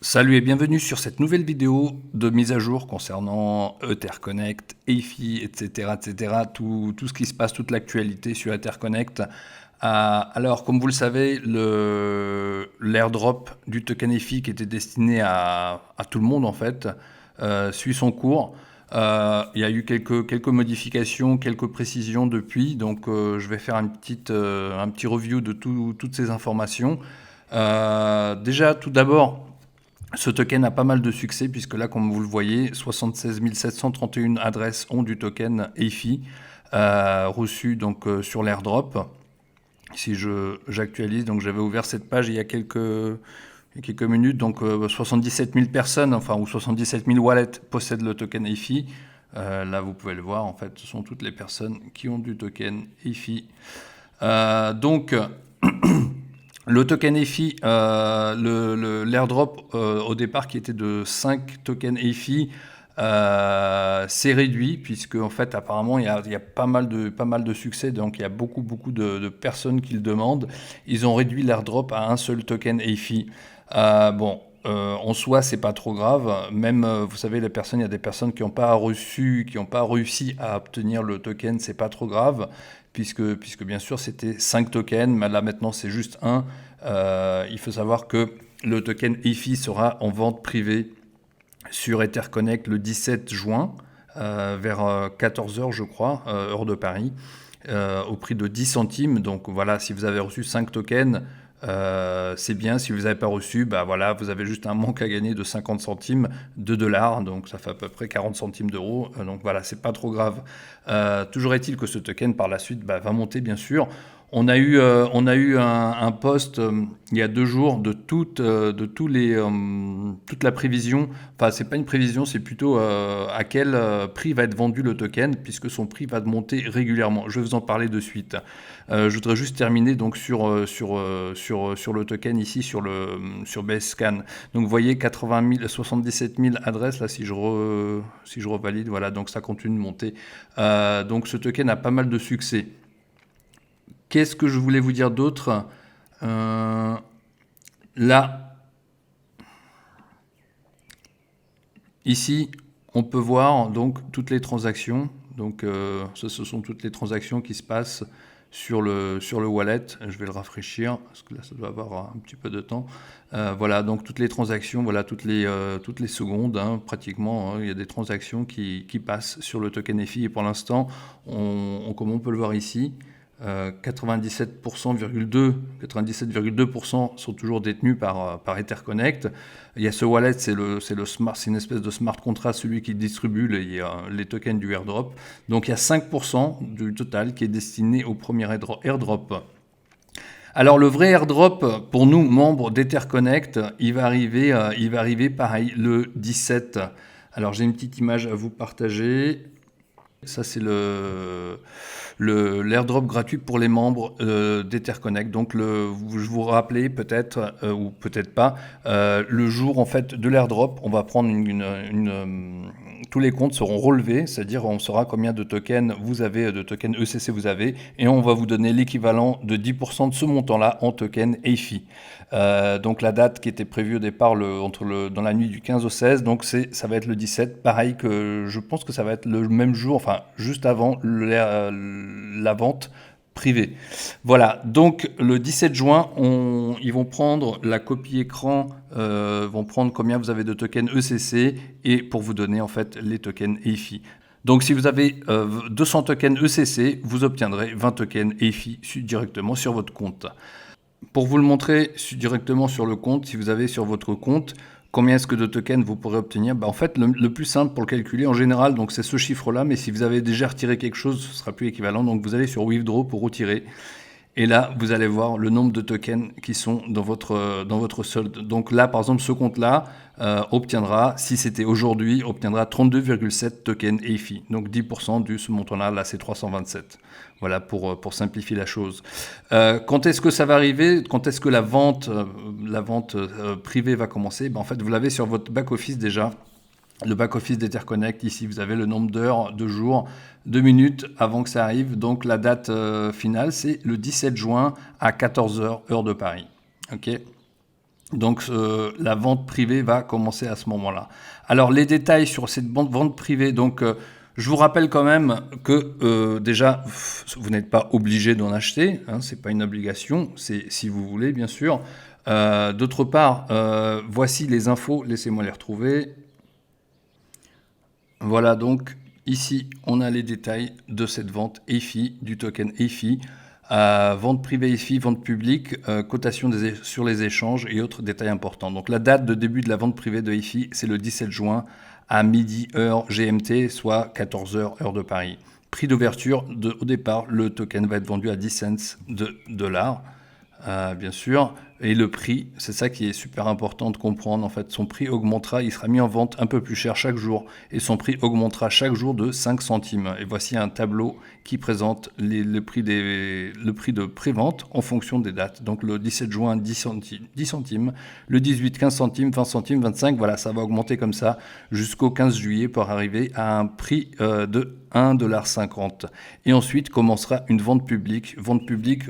Salut et bienvenue sur cette nouvelle vidéo de mise à jour concernant Etherconnect, EFI, etc., etc., tout ce qui se passe, toute l'actualité sur Etherconnect. Alors, comme vous le savez, l'airdrop du token EFI qui était destiné à tout le monde en fait, suit son cours. Il y a eu quelques modifications, quelques précisions depuis, donc je vais faire un petit review de toutes ces informations. Déjà, tout d'abord, ce token a pas mal de succès puisque là, comme vous le voyez, 76 731 adresses ont du token EFI reçu donc sur l'airdrop. Si j'actualise, donc j'avais ouvert cette page il y a quelques minutes, donc 77 000 personnes, enfin ou 77 000 wallets possèdent le token EFI. Là, vous pouvez le voir, en fait, ce sont toutes les personnes qui ont du token EFI. Donc le token EFI, l'airdrop au départ qui était de 5 tokens EFI, s'est réduit puisque en fait apparemment il y a pas mal de succès, donc il y a beaucoup de personnes qui le demandent. Ils ont réduit l'airdrop à un seul token EFI. En soi, c'est pas trop grave. Même, vous savez, il y a des personnes qui n'ont pas réussi à obtenir le token, c'est pas trop grave, puisque bien sûr, c'était 5 tokens, mais là maintenant, c'est juste un. Il faut savoir que le token EFI sera en vente privée sur Etherconnect le 17 juin, vers 14 h, je crois, heure de Paris, au prix de 10 centimes. Donc voilà, si vous avez reçu 5 tokens, c'est bien. Si vous n'avez pas reçu, bah voilà, vous avez juste un manque à gagner de 50 centimes de dollars, donc ça fait à peu près 40 centimes d'euros. Donc voilà, c'est pas trop grave. Toujours est-il que ce token par la suite va monter, bien sûr. On a eu un post il y a 2 jours de toute la prévision. Enfin, c'est pas une prévision, c'est plutôt à quel prix va être vendu le token, puisque son prix va monter régulièrement. Je vais vous en parler de suite. Je voudrais juste terminer donc sur le token ici, sur Basecamp. Donc vous voyez 80 000, 77 000 adresses là, si je revalide, voilà, donc ça continue de monter. Donc ce token a pas mal de succès. Qu'est-ce que je voulais vous dire d'autre? Là, ici, on peut voir donc toutes les transactions. Donc, ce sont toutes les transactions qui se passent sur le wallet. Je vais le rafraîchir parce que là, ça doit avoir un petit peu de temps. Voilà, donc toutes les transactions, voilà, toutes les secondes, hein, pratiquement, hein, il y a des transactions qui passent sur le token EFI. Et pour l'instant, comme on peut le voir ici, 97,2% sont toujours détenus par Etherconnect. Il y a ce wallet, c'est une espèce de smart contract, celui qui distribue les tokens du airdrop. Donc il y a 5% du total qui est destiné au premier airdrop. Alors le vrai airdrop pour nous membres d'Etherconnect, il va arriver pareil le 17. Alors j'ai une petite image à vous partager. Ça, c'est l'airdrop gratuit pour les membres d'Etherconnect. Donc, je vous rappelais peut-être, ou peut-être pas, le jour en fait de l'airdrop, on va prendre tous les comptes seront relevés, c'est-à-dire on saura combien de tokens vous avez, de tokens ECC vous avez, et on va vous donner l'équivalent de 10% de ce montant-là en token EFI. Donc la date qui était prévue au départ dans la nuit du 15 au 16, donc ça va être le 17. Pareil que je pense que ça va être le même jour, enfin juste avant la vente privée. Voilà, donc le 17 juin, ils vont prendre la copie écran, vont prendre combien vous avez de tokens ECC et pour vous donner en fait les tokens EFI. Donc si vous avez 200 tokens ECC, vous obtiendrez 20 tokens EFI directement sur votre compte. Pour vous le montrer directement sur le compte, si vous avez sur votre compte, combien est-ce que de tokens vous pourrez obtenir? En fait, le plus simple pour le calculer en général, donc c'est ce chiffre-là, mais si vous avez déjà retiré quelque chose, ce sera plus équivalent. Donc vous allez sur Withdraw pour retirer. Et là, vous allez voir le nombre de tokens qui sont dans votre solde. Donc là, par exemple, ce compte-là obtiendra, si c'était aujourd'hui, obtiendra 32,7 tokens EFI. Donc 10% de ce montant-là, là c'est 327. Voilà pour simplifier la chose. Quand est-ce que ça va arriver? Quand est-ce que la vente privée va commencer? En fait, vous l'avez sur votre back-office déjà. Le back-office d'Etherconnect, ici, vous avez le nombre d'heures, de jours, de minutes avant que ça arrive. Donc, la date finale, c'est le 17 juin à 14 h, heure de Paris. OK. Donc la vente privée va commencer à ce moment-là. Alors les détails sur cette vente privée, donc je vous rappelle quand même que déjà vous n'êtes pas obligé d'en acheter, hein, c'est pas une obligation, c'est si vous voulez bien sûr. D'autre part, voici les infos, laissez-moi les retrouver. Voilà, donc ici on a les détails de cette vente EFI, du token EFI. Vente privée EFI, vente publique, cotation sur les échanges et autres détails importants. Donc la date de début de la vente privée de EFI, c'est le 17 juin à midi heure GMT, soit 14 heures heure de Paris. Prix d'ouverture, au départ, le token va être vendu à 10 cents de dollars. Bien sûr. Et le prix, c'est ça qui est super important de comprendre. En fait, son prix augmentera, il sera mis en vente un peu plus cher chaque jour. Et son prix augmentera chaque jour de 5 centimes. Et voici un tableau qui présente le prix de prévente en fonction des dates. Donc le 17 juin, 10 centimes. Le 18, 15 centimes, 20 centimes, 25. Voilà, ça va augmenter comme ça jusqu'au 15 juillet pour arriver à un prix de 1,50 $. Et ensuite commencera une vente publique. Vente publique,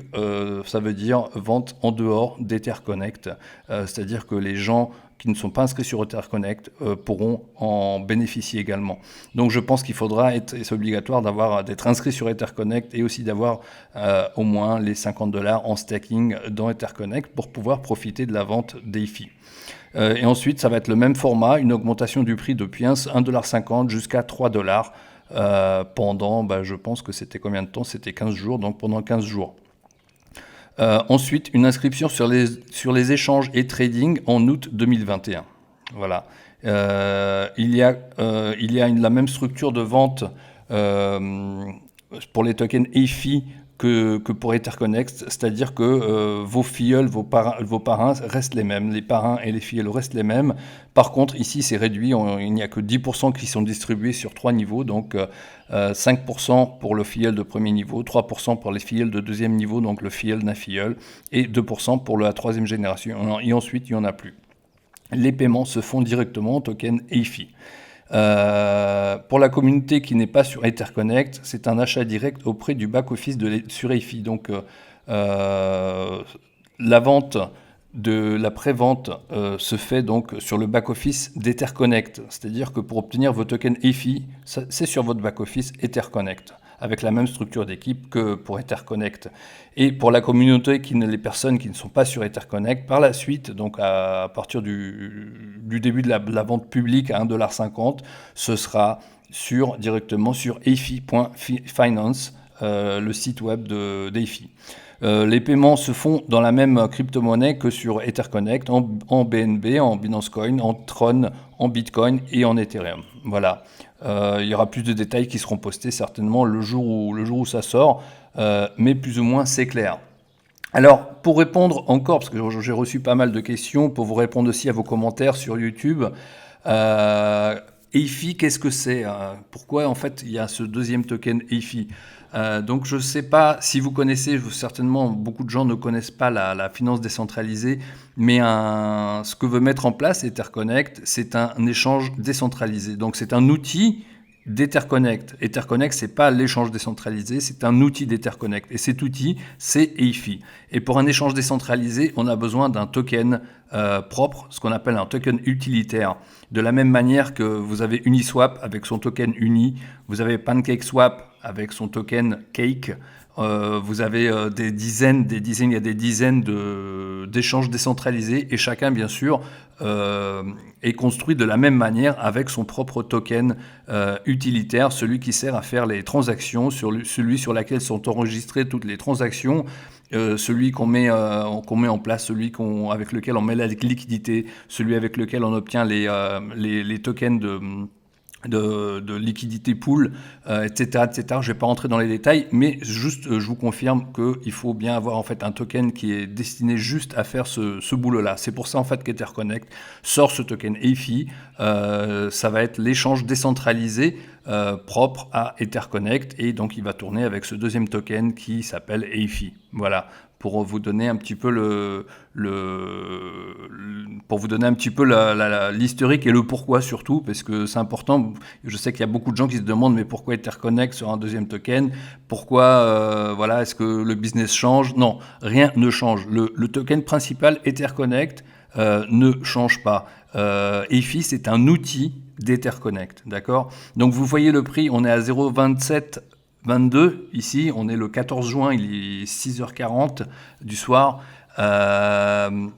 ça veut dire vente en dehors d'Etherconnect. C'est-à-dire que les gens qui ne sont pas inscrits sur Etherconnect pourront en bénéficier également. Donc je pense qu'il faudra c'est obligatoire d'être inscrit sur Etherconnect et aussi d'avoir au moins les 50 $ en staking dans Etherconnect pour pouvoir profiter de la vente d'EFI. Et ensuite, ça va être le même format, une augmentation du prix depuis 1,50 $ jusqu'à 3 $. Pendant, je pense que c'était combien de temps? C'était 15 jours, donc pendant 15 jours. Ensuite, une inscription sur les échanges et trading en août 2021. Voilà. Il y a la même structure de vente pour les tokens EFI que pour Etherconnect, c'est-à-dire que vos filleuls, vos parrains restent les mêmes, les parrains et les filleuls restent les mêmes. Par contre, ici, c'est réduit, il n'y a que 10% qui sont distribués sur 3 niveaux, donc 5% pour le filleul de premier niveau, 3% pour les filleuls de deuxième niveau, donc le filleul d'un filleul, et 2% pour la troisième génération, et ensuite, il n'y en a plus. Les paiements se font directement en token EFI. Pour la communauté qui n'est pas sur Etherconnect, c'est un achat direct auprès du back-office sur EFI. Donc la vente de la pré-vente se fait donc sur le back-office d'Etherconnect. C'est-à-dire que pour obtenir vos tokens EFI, c'est sur votre back-office Etherconnect, avec la même structure d'équipe que pour Etherconnect. Et pour la communauté, les personnes qui ne sont pas sur Etherconnect, par la suite, donc à partir du début de la vente publique à 1,50 $, ce sera directement sur EFI.finance, le site web d'EFI. Les paiements se font dans la même crypto-monnaie que sur Etherconnect, en BNB, en Binance Coin, en Tron, en Bitcoin et en Ethereum. Voilà. Il y aura plus de détails qui seront postés certainement le jour où ça sort, mais plus ou moins c'est clair. Alors, pour répondre encore, parce que j'ai reçu pas mal de questions, pour vous répondre aussi à vos commentaires sur YouTube, EFI, qu'est-ce que c'est? Pourquoi en fait il y a ce deuxième token EFI? Donc je ne sais pas si vous connaissez, certainement beaucoup de gens ne connaissent pas la finance décentralisée, mais ce que veut mettre en place Etherconnect, c'est un échange décentralisé. Donc c'est un outil d'Etherconnect. Etherconnect, c'est pas l'échange décentralisé, c'est un outil d'Etherconnect. Et cet outil, c'est EFI. Et pour un échange décentralisé, on a besoin d'un token propre, ce qu'on appelle un token utilitaire. De la même manière que vous avez Uniswap avec son token Uni, vous avez PancakeSwap avec son token Cake, vous avez il y a des dizaines d'échanges décentralisés et chacun, bien sûr, est construit de la même manière avec son propre token utilitaire, celui qui sert à faire les transactions, celui sur lequel sont enregistrées toutes les transactions, celui qu'on met en place, avec lequel on met la liquidité, celui avec lequel on obtient les tokens de liquidité pool, etc., etc. Je ne vais pas rentrer dans les détails, mais juste je vous confirme qu'il faut bien avoir en fait un token qui est destiné juste à faire ce boulot-là. C'est pour ça en fait qu'Etherconnect sort ce token EFI. Ça va être l'échange décentralisé propre à Etherconnect, et donc il va tourner avec ce deuxième token qui s'appelle EFI. Voilà, pour vous donner un petit peu l'historique et le pourquoi surtout, parce que c'est important. Je sais qu'il y a beaucoup de gens qui se demandent mais pourquoi Etherconnect sur un deuxième token, pourquoi est-ce que le business change? Non, rien ne change. Le token principal Etherconnect ne change pas. EFI, c'est un outil d'Etherconnect, d'accord? Donc vous voyez le prix, on est à 0,2722 ici, on est le 14 juin, il est 6h40 du soir. 27-22,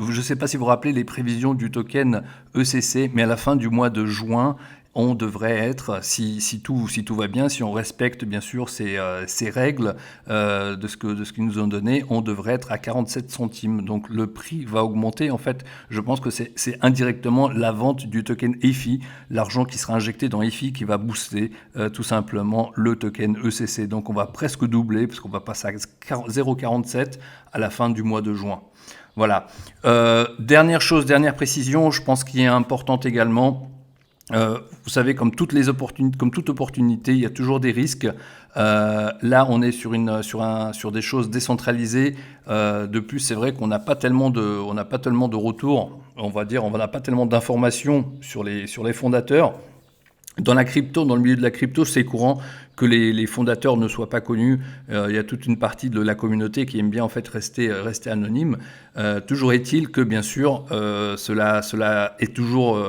je ne sais pas si vous vous rappelez les prévisions du token ECC, mais à la fin du mois de juin, on devrait être, si tout va bien, si on respecte bien sûr ces règles de ce qu'ils nous ont donné, on devrait être à 47 centimes. Donc le prix va augmenter. En fait, je pense que c'est indirectement la vente du token EFI, l'argent qui sera injecté dans EFI qui va booster tout simplement le token ECC. Donc on va presque doubler, parce qu'on va passer à 0,47 à la fin du mois de juin. Voilà. Dernière précision, je pense qu'il est importante également. Vous savez, comme toute opportunité, il y a toujours des risques. Là, on est sur des choses décentralisées. De plus, c'est vrai qu'on n'a pas tellement de retours. On va dire, on n'a pas tellement d'informations sur les fondateurs. Dans le milieu de la crypto, c'est courant que les fondateurs ne soient pas connus. Il y a toute une partie de la communauté qui aime bien en fait rester anonyme. Toujours est-il que bien sûr, cela est toujours,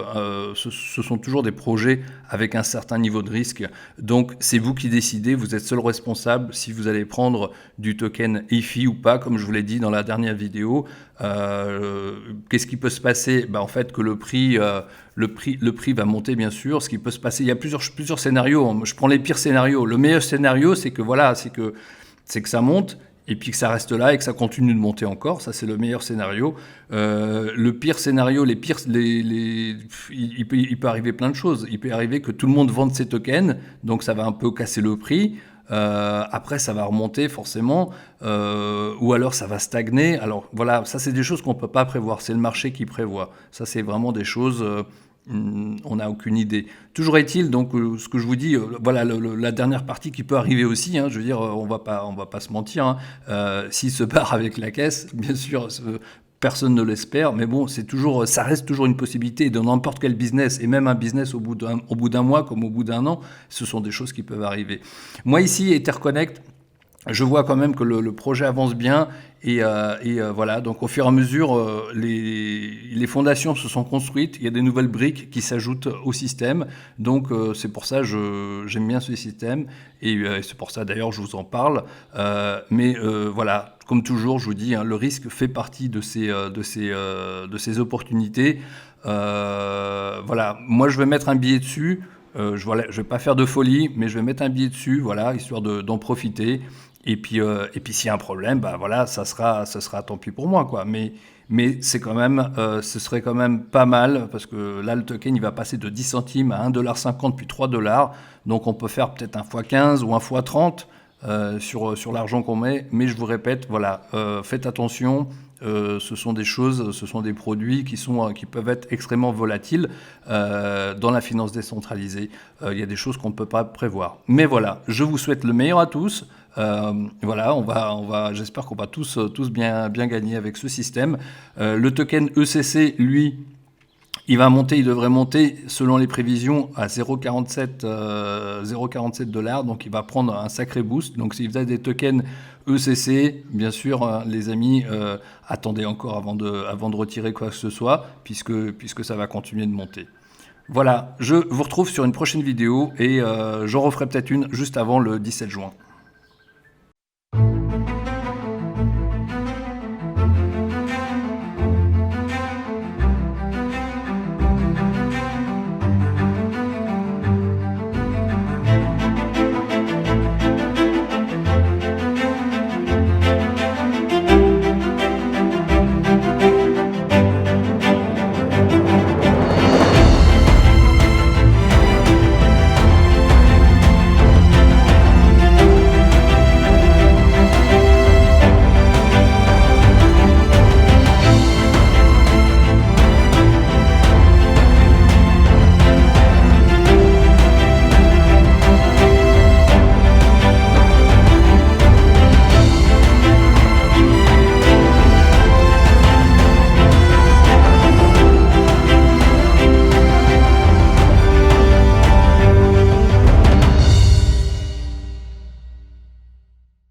ce sont toujours des projets avec un certain niveau de risque. Donc c'est vous qui décidez, vous êtes seul responsable si vous allez prendre du token EFI ou pas, comme je vous l'ai dit dans la dernière vidéo. Qu'est-ce qui peut se passer? En fait, que le prix va monter, bien sûr. Ce qui peut se passer, il y a plusieurs scénarios. Je prends les pires scénarios. Le meilleur scénario, c'est que ça monte et puis que ça reste là et que ça continue de monter encore. Ça, c'est le meilleur scénario. Le pire scénario, il peut arriver plein de choses. Il peut arriver que tout le monde vende ses tokens, donc ça va un peu casser le prix. Après, ça va remonter forcément, ou alors ça va stagner. Alors voilà, ça c'est des choses qu'on ne peut pas prévoir. C'est le marché qui prévoit. Ça, c'est vraiment des choses, on n'a aucune idée. Toujours est-il, donc, ce que je vous dis, voilà, la dernière partie qui peut arriver aussi. Je veux dire, on va pas se mentir. S'il se barre avec la caisse, bien sûr. Personne ne l'espère, mais bon, ça reste toujours une possibilité dans n'importe quel business, et même un business au bout d'un mois comme au bout d'un an, ce sont des choses qui peuvent arriver. Moi ici, Etherconnect, je vois quand même que le projet avance bien et voilà, donc au fur et à mesure, les fondations se sont construites, il y a des nouvelles briques qui s'ajoutent au système, donc c'est pour ça que j'aime bien ce système et c'est pour ça d'ailleurs je vous en parle, mais voilà, comme toujours je vous dis, le risque fait partie de ces opportunités. Voilà, moi je vais mettre un billet dessus. Je vais pas faire de folie, mais je vais mettre un billet dessus, voilà, histoire d'en profiter. Et puis s'il y a un problème, voilà, ça sera tant pis pour moi, quoi. Mais c'est quand même, ce serait quand même pas mal, parce que là, le token, il va passer de 10 centimes à 1,50 $, puis 3 $. Donc on peut faire peut-être un x15 ou un x30 sur l'argent qu'on met. Mais je vous répète, voilà, faites attention. Ce sont des produits qui peuvent être extrêmement volatiles dans la finance décentralisée. Il y a des choses qu'on ne peut pas prévoir. Mais voilà, je vous souhaite le meilleur à tous. Voilà, j'espère qu'on va tous bien gagner avec ce système. Le token ECC, lui, il devrait monter selon les prévisions à 0,47 $, donc il va prendre un sacré boost. Donc si vous avez des tokens ECC, bien sûr, les amis, attendez encore avant de retirer quoi que ce soit, puisque ça va continuer de monter. Voilà, je vous retrouve sur une prochaine vidéo et j'en referai peut-être une juste avant le 17 juin.